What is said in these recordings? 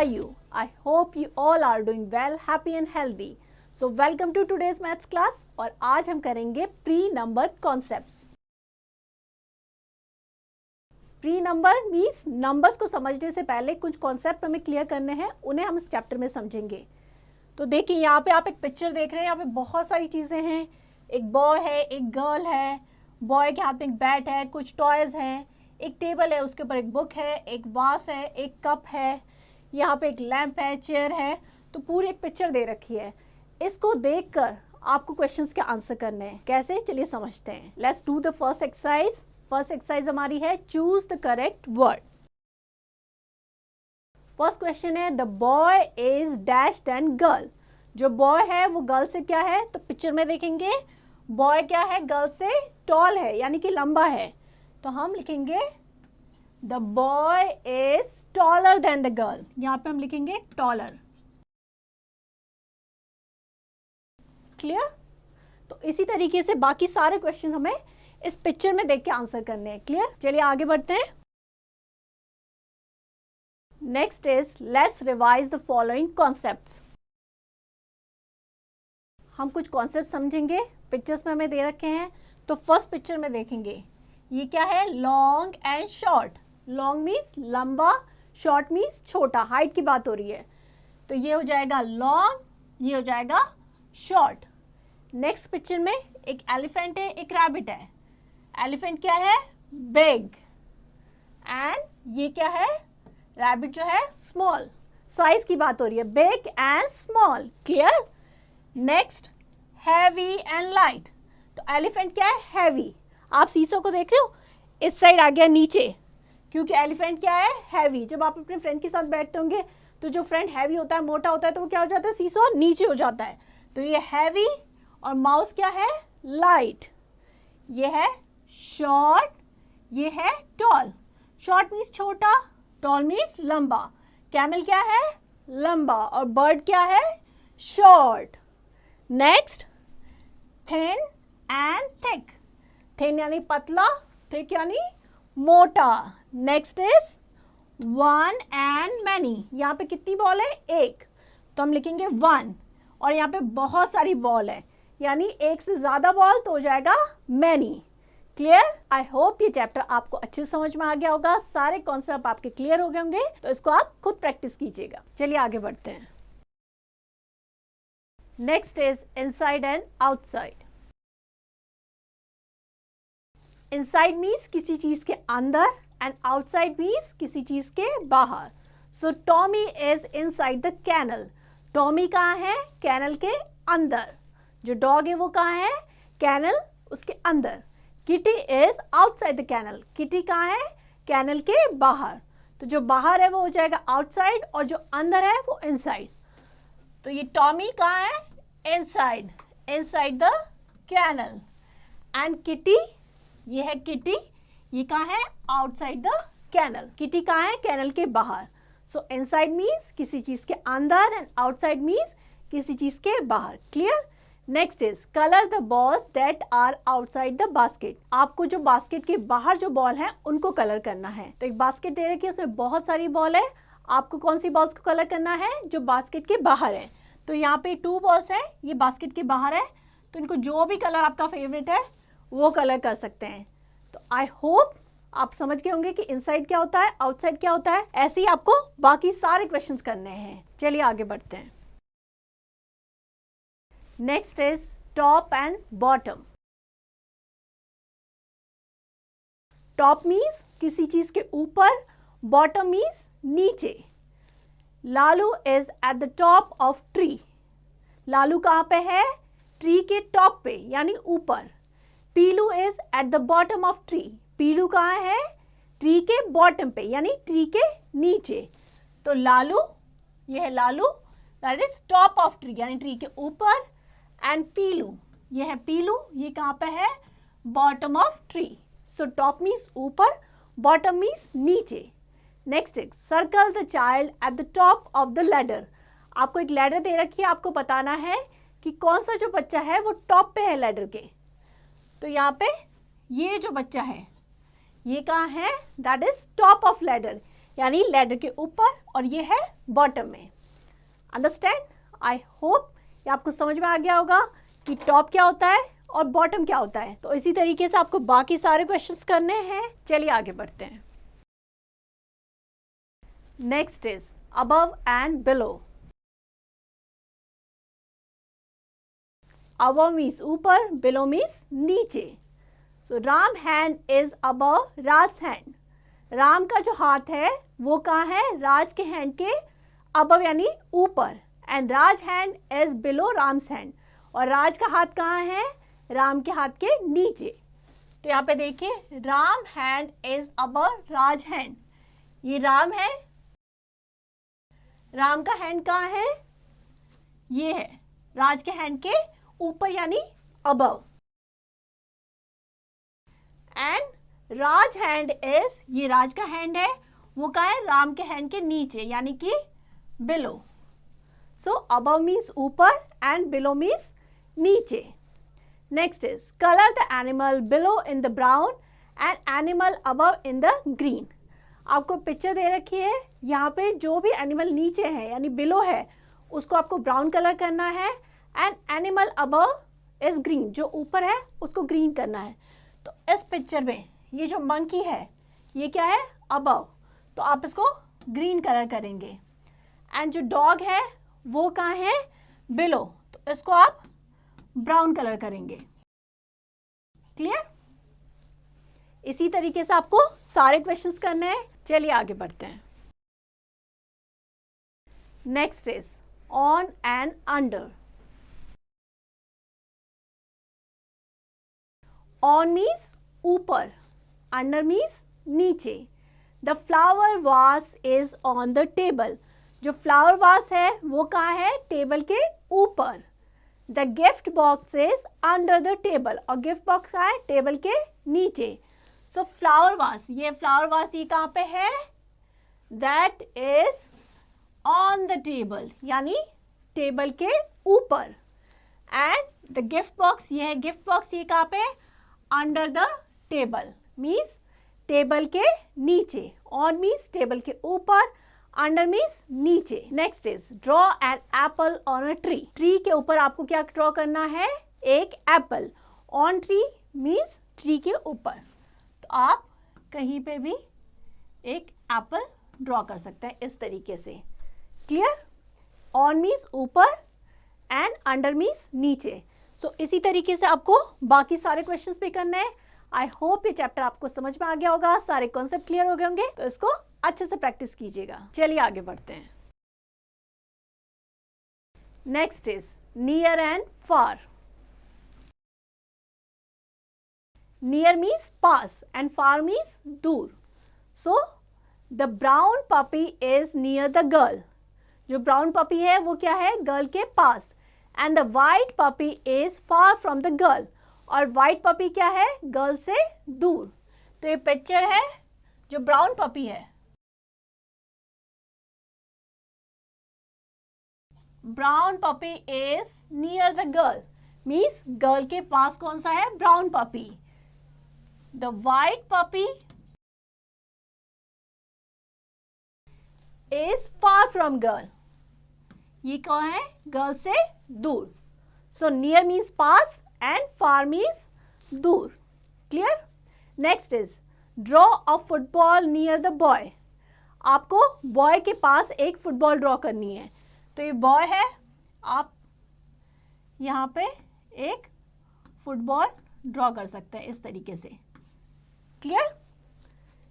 are you? I hope you all are doing well, happy and healthy. So welcome to today's maths class और आज हम करेंगे pre number concepts. Pre number means numbers को समझने से पहले कुछ कॉन्सेप्ट हमें क्लियर करने हैं, उन्हें हम इस चैप्टर में समझेंगे। तो देखिए यहाँ पे आप एक पिक्चर देख रहे हैं, यहाँ पे बहुत सारी चीजें हैं। एक बॉय है, एक गर्ल है, बॉय के हाथ में एक बैट है, कुछ टॉयज हैं, एक टेबल है, उसके ऊपर एक बुक है, एक वास है, एक कप है, यहाँ पे एक लैंप है, चेयर है। तो पूरी एक पिक्चर दे रखी है। इसको देखकर आपको क्वेश्चंस के आंसर करने हैं। कैसे, चलिए समझते हैं। Let's do the first exercise. First exercise हमारी है choose the correct word. First question है the boy is dash then girl. जो बॉय है वो गर्ल से क्या है, तो पिक्चर में देखेंगे बॉय क्या है, गर्ल से टॉल है, यानी कि लंबा है। तो हम लिखेंगे the boy is taller than the girl. यहां पे हम लिखेंगे टॉलर। क्लियर? तो इसी तरीके से बाकी सारे क्वेश्चन हमें इस पिक्चर में देख के आंसर करने हैं। क्लियर? चलिए आगे बढ़ते हैं। Next is let's revise the following concepts. हम कुछ कॉन्सेप्ट समझेंगे, पिक्चर्स में हमें दे रखे हैं। तो फर्स्ट पिक्चर में देखेंगे ये क्या है, long and short. Long means लंबा, शॉर्ट मीन्स छोटा, हाइट की बात हो रही है। तो ये हो जाएगा लॉन्ग, ये हो जाएगा शॉर्ट। नेक्स्ट पिक्चर में एक एलिफेंट है, एक रैबिट है। एलिफेंट क्या है, बिग, एंड ये क्या है, रैबिट जो है स्मॉल। साइज की बात हो रही है, big and small. Clear? Next heavy and light. तो एलिफेंट क्या है, हैवी। आप सीसो को देख रहे हो, इस साइड आ गया नीचे, क्योंकि एलिफेंट क्या है, हैवी। जब आप अपने फ्रेंड के साथ बैठते होंगे तो जो फ्रेंड हैवी होता है, मोटा होता है, तो वो क्या हो जाता है, सीसो नीचे हो जाता है। तो ये हैवी, और माउस क्या है, लाइट। ये है शॉर्ट, ये है टॉल। शॉर्ट मीन्स छोटा, टॉल मीन्स लंबा। कैमल क्या है, लंबा, और बर्ड क्या है, short. Next thin and thick. Thin यानी पतला, थिक यानी मोटा। Next is one and many. यहाँ पे कितनी बॉल है, एक, तो हम लिखेंगे वन। और यहाँ पे बहुत सारी बॉल है, यानी एक से ज्यादा बॉल तो हो जाएगा मैनी। क्लियर? आई होप ये चैप्टर आपको अच्छे समझ में आ गया होगा, सारे कॉन्सेप्ट आपके क्लियर हो गए होंगे। तो इसको आप खुद प्रैक्टिस कीजिएगा। चलिए आगे बढ़ते हैं। Next is inside and outside. Inside means किसी चीज के अंदर, एंड आउटसाइड मीन्स किसी चीज के बाहर। So Tommy is inside the kennel. Tommy कहाँ है, कैनल के अंदर। जो डॉग है वो कहाँ है, कैनल उसके अंदर। Kitty is outside the kennel. Kitty कहाँ है, कैनल के बाहर। तो जो बाहर है वो हो जाएगा आउटसाइड, और जो अंदर है वो इनसाइड। तो ये टॉमी कहाँ है, inside, inside the kennel. And Kitty, ये है किटी, ये कहाँ है, आउटसाइड द कैनल। किटी कहाँ है, कैनल के बाहर। सो इनसाइड मीन्स किसी चीज के अंदर, एंड आउटसाइड मीन्स किसी चीज के बाहर। Clear? Next is colour the balls that are outside the basket. आपको जो बास्केट के बाहर जो बॉल है उनको कलर करना है। तो एक बास्केट दे रखी है, उसमें बहुत सारी बॉल है। आपको कौन सी बॉल्स को कलर करना है, जो बास्केट के बाहर है। तो यहाँ पे 2 बॉल्स है, ये बास्केट के बाहर है, तो इनको जो भी कलर आपका फेवरेट है वो कलर कर सकते हैं। तो आई होप आप समझ गए होंगे कि इनसाइड क्या होता है, आउटसाइड क्या होता है। ऐसे ही आपको बाकी सारे क्वेश्चंस करने हैं। चलिए आगे बढ़ते हैं। Next is top and bottom. Top means किसी चीज के ऊपर, बॉटम मीन्स नीचे। Lalu is at the top of tree. Lalu कहाँ पे है, ट्री के टॉप पे यानी ऊपर। Pilu is at the bottom of tree. Pilu कहाँ है, ट्री के बॉटम पे यानी ट्री के नीचे। तो लालू, ये है Lalu, that is top of tree यानी ट्री के ऊपर। एंड पीलू, ये है पीलू, ये कहाँ पे है, bottom of tree. So top means ऊपर, बॉटम मीन्स नीचे। Next is circle the child at the top of the ladder. आपको एक लैडर दे रखी है, आपको बताना है कि कौन सा जो बच्चा है वो टॉप पे है लैडर के। तो यहाँ पे ये जो बच्चा है ये कहाँ है, that is top of ladder, यानी लैडर के ऊपर, और ये है बॉटम में। अंडरस्टैंड? आई होप ये आपको समझ में आ गया होगा कि टॉप क्या होता है और बॉटम क्या होता है। तो इसी तरीके से आपको बाकी सारे क्वेश्चंस करने हैं। चलिए आगे बढ़ते हैं। Next is above and below. above means ऊपर, below means नीचे। So Ram hand is above Raj hand. Ram का जो हाथ है वो कहाँ है? राज के हैंड के above यानी ऊपर, and Raj hand is below Ram's hand. और राज का हाथ कहाँ है? राम के हाथ के नीचे। तो यहाँ पे देखिए, Ram hand is above Raj hand. ये राम है, राम का हैंड कहाँ है? ये है राज के हैंड के ऊपर यानी above, and Raj hand is, ये राज का हैंड है, वो कहाँ है? राम के हैंड के नीचे यानी कि बिलो। सो above मीन्स ऊपर एंड बिलो मीन्स नीचे। Next is colour the animal below in the brown and animal above in the green. आपको पिक्चर दे रखी है, यहाँ पे जो भी एनिमल नीचे है यानी बिलो है उसको आपको ब्राउन कलर करना है, and animal above is green, जो ऊपर है उसको ग्रीन करना है। तो इस पिक्चर में ये जो मंकी है ये क्या है? अबव, तो आप इसको ग्रीन कलर करेंगे। एंड जो डॉग है वो कहाँ है? बिलो, तो इसको आप ब्राउन कलर करेंगे। क्लियर? इसी तरीके से आपको सारे क्वेश्चंस करने हैं। चलिए आगे बढ़ते हैं। Next is on and under. On means ऊपर, अंडर मीन्स नीचे। The flower vase is on the table. जो फ्लावर वास है वो कहाँ है? टेबल के ऊपर। The gift box is under the table, और गिफ्ट बॉक्स कहाँ है? टेबल के नीचे। सो फ्लावर वास, ये फ्लावर वास ये कहाँ पे है? That is on the table, यानी टेबल के ऊपर। एंड द गिफ्ट बॉक्स, ये है गिफ्ट बॉक्स, ये कहाँ पे? Under the table, means table के नीचे। ऑन मीन्स टेबल के ऊपर, अंडर मीन्स नीचे। Next is draw an apple on a tree. Tree के ऊपर आपको क्या ड्रॉ करना है? एक Apple. On tree means tree के ऊपर, तो आप कहीं पे भी एक एप्पल ड्रॉ कर सकते हैं इस तरीके से। क्लियर? ऑन मीन्स ऊपर एंड अंडर मीन्स नीचे। सो इसी तरीके से आपको बाकी सारे क्वेश्चंस भी करने हैं। आई होप ये चैप्टर आपको समझ में आ गया होगा, सारे कॉन्सेप्ट क्लियर हो गए होंगे, तो इसको अच्छे से प्रैक्टिस कीजिएगा। चलिए आगे बढ़ते हैं। Next is near and far. Near means पास एंड फार मीन्स दूर। So the brown puppy is near the girl. जो ब्राउन पपी है वो क्या है? गर्ल के पास। And the white puppy is far from the girl, और वाइट पपी क्या है? गर्ल से दूर। तो ये पिक्चर है, जो ब्राउन पपी है, brown puppy is near the girl, means girl के पास कौन सा है? Brown puppy. The white puppy is far from girl, ये कौन है? गर्ल से दूर। सो नियर मीन्स पास एंड फार मीन्स दूर। Clear? Next is draw a football near the boy. आपको बॉय के पास एक फुटबॉल ड्रॉ करनी है। तो ये बॉय है, आप यहाँ पे एक फुटबॉल ड्रॉ कर सकते हैं इस तरीके से। क्लियर?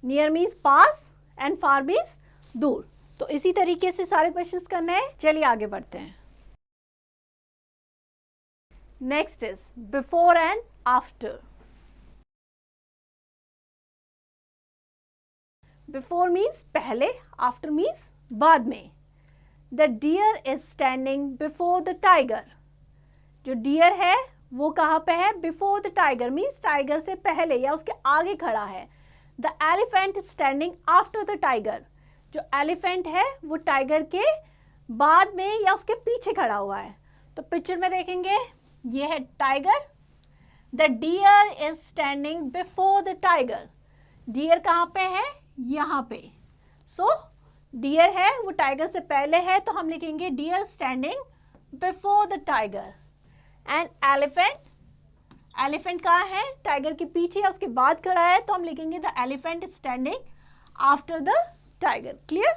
नियर मीन्स पास एंड फार मीन्स दूर। तो इसी तरीके से सारे क्वेश्चंस करने हैं। चलिए आगे बढ़ते हैं। Next is before and after. Before means पहले, आफ्टर मीन्स बाद में। The deer is standing before the tiger. जो डियर है वो कहाँ पे है? Before the tiger means tiger से पहले या उसके आगे खड़ा है। The elephant is standing after the tiger. जो एलिफेंट है वो टाइगर के बाद में या उसके पीछे खड़ा हुआ है। तो पिक्चर में देखेंगे, ये है tiger. The deer is standing before the tiger. Deer कहाँ पे है? यहाँ पे। सो डियर है वो टाइगर से पहले है, तो हम लिखेंगे deer standing before the tiger. And elephant, elephant कहाँ है, टाइगर के पीछे है, उसके बाद खड़ा है, तो हम लिखेंगे the elephant standing after the tiger. Clear?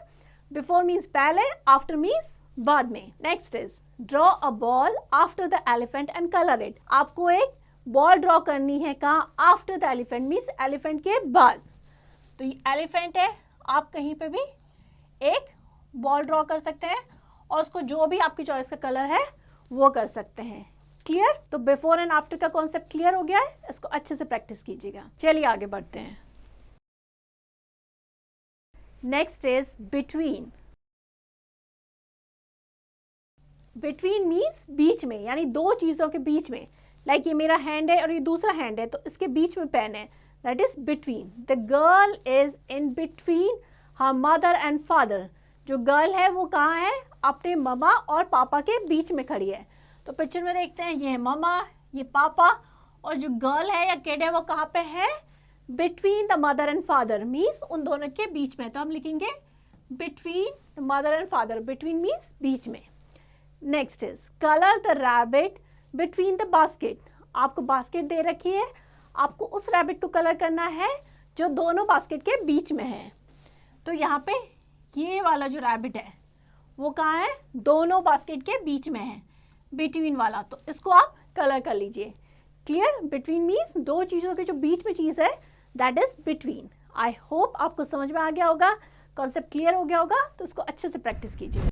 Before means पहले, आफ्टर मीन्स बाद में। Next is draw a ball after the elephant and colour it. आपको एक बॉल ड्रॉ करनी है कहाँ, after the elephant means elephant के बाद। तो ये एलिफेंट है, आप कहीं पे भी एक बॉल ड्रॉ कर सकते हैं और उसको जो भी आपकी चॉइस का कलर है वो कर सकते हैं। क्लियर? तो बिफोर एंड आफ्टर का कॉन्सेप्ट क्लियर हो गया है, इसको अच्छे से प्रैक्टिस कीजिएगा। चलिए आगे बढ़ते हैं। Next is between. Between means बीच में, यानी दो चीजों के बीच में। लाइक ये मेरा हैंड है और ये दूसरा हैंड है, तो इसके बीच में पेन है, that is between. The girl is in between her mother and father. जो गर्ल है वो कहाँ है, अपने ममा और पापा के बीच में खड़ी है। तो पिक्चर में देखते हैं, ये है ममा, ये पापा, और जो गर्ल है या किड है वो कहाँ पे है, between the mother and father means उन दोनों के बीच में। तो हम लिखेंगे between the mother and father. Between means बीच में। Next is colour the rabbit between the basket. आपको बास्केट दे रखी है, आपको उस रैबिट को कलर करना है जो दोनों बास्केट के बीच में है। तो यहाँ पे ये वाला जो रैबिट है वो कहाँ है, दोनों बास्केट के बीच में है, बिटवीन वाला। तो इसको आप कलर कर लीजिए। क्लियर? बिटवीन मीन्स दो चीजों के जो बीच में चीज है, that is between. I hope आपको समझ में आ गया होगा, कॉन्सेप्ट क्लियर हो गया होगा, तो इसको अच्छे से प्रैक्टिस कीजिए।